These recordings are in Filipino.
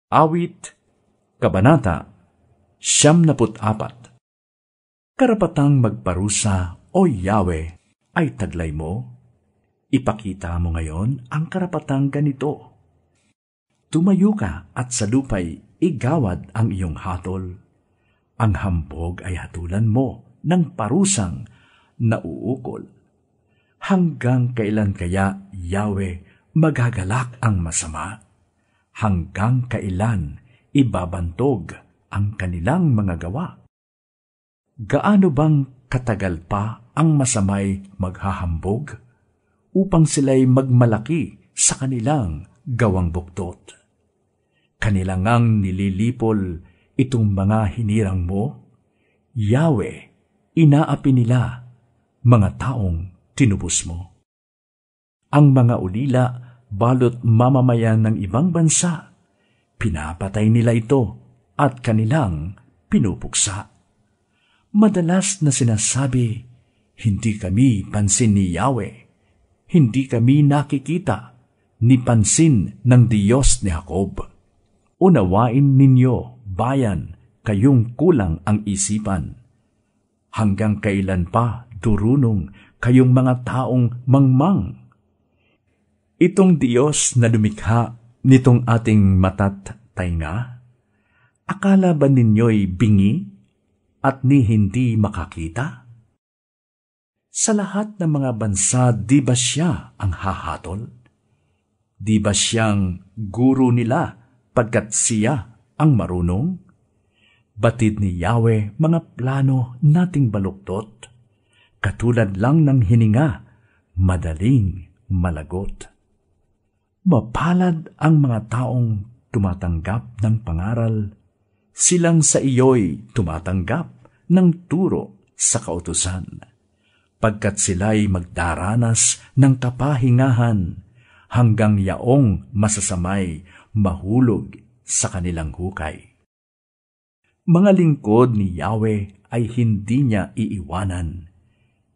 Awit, Kabanata 74. Karapatang magparusa, O Yahweh, ay taglay mo. Ipakita mo ngayon ang karapatang ganito. Tumayo ka at sa lupay igawad ang iyong hatol. Ang hambog ay hatulan mo ng parusang nauukol. Hanggang kailan kaya, Yahweh, magagalak ang masama? Hanggang kailan ibabantog ang kanilang mga gawa? Gaano bang katagal pa ang masamay maghahambog upang sila'y magmalaki sa kanilang gawang buktot? Kanilangang nililipol itong mga hinirang mo, Yahweh, inaapi nila mga taong tinubos mo. Ang mga ulila balot mamamayan ng ibang bansa, pinapatay nila ito at kanilang pinupuksa. Madalas na sinasabi, hindi kami pansin ni Yahweh, hindi kami nakikita ni pansin ng Diyos ni Jacob. Unawain ninyo, bayan, kayong kulang ang isipan. Hanggang kailan pa durunong kayong mga taong mangmang? Itong Diyos na lumikha nitong ating mata't tainga, akala ba ninyo'y bingi at ni hindi makakita? Sa lahat ng mga bansa, di ba siya ang hahatol? Di ba siyang guro nila pagkat siya ang marunong? Batid ni Yahweh mga plano nating baluktot, katulad lang ng hininga, madaling malagot. Mapalad ang mga taong tumatanggap ng pangaral, silang sa iyo'y tumatanggap ng turo sa kautusan, pagkat sila'y magdaranas ng kapahingahan hanggang yaong masasamay mahulog sa kanilang hukay. Mga lingkod ni Yahweh ay hindi niya iiwanan.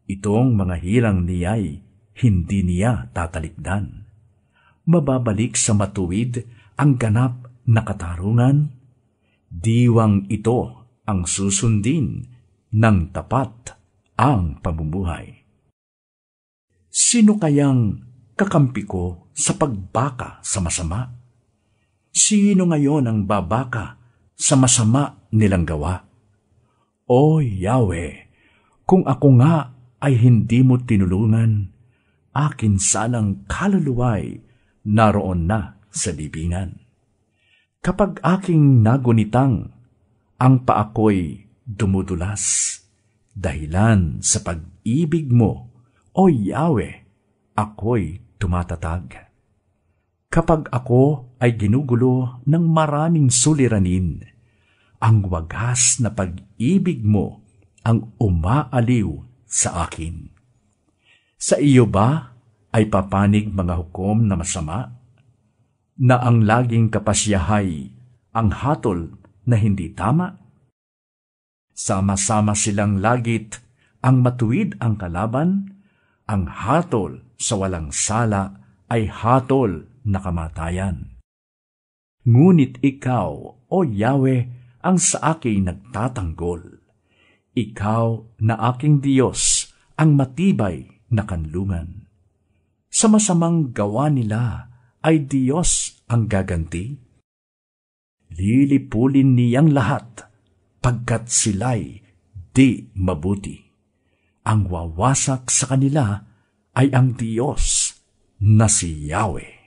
Itong mga hirang niya'y hindi niya tatalikdan. Mababalik sa matuwid ang ganap na katarungan, diwang ito ang susundin ng tapat ang pamumuhay. Sino kayang kakampi ko sa pagbaka sa masama? Sino ngayon ang babaka sa masama nilang gawa? O Yahweh, kung ako nga ay hindi mo tinulungan, akin sanang kaluluway naroon na sa libingan. Kapag aking nagunitang, ang paako'y dumudulas, dahilan sa pag-ibig mo, O Yahweh, ako'y tumatatag. Kapag ako ay ginugulo ng maraming suliranin, ang wagas na pag-ibig mo ang umaaliw sa akin. Sa iyo ba ay papanig mga hukom na masama, na ang laging kapasyahay ang hatol na hindi tama? Sama-sama silang lagit ang matuwid ang kalaban, ang hatol sa walang sala ay hatol na kamatayan. Ngunit ikaw, O Yahweh, ang sa akin nagtatanggol. Ikaw na aking Diyos, ang matibay na kanlungan. Sa masamang gawa nila ay Diyos ang gaganti. Lilipulin niyang lahat, pagkat sila'y di mabuti. Ang wawasak sa kanila ay ang Diyos na si Yahweh.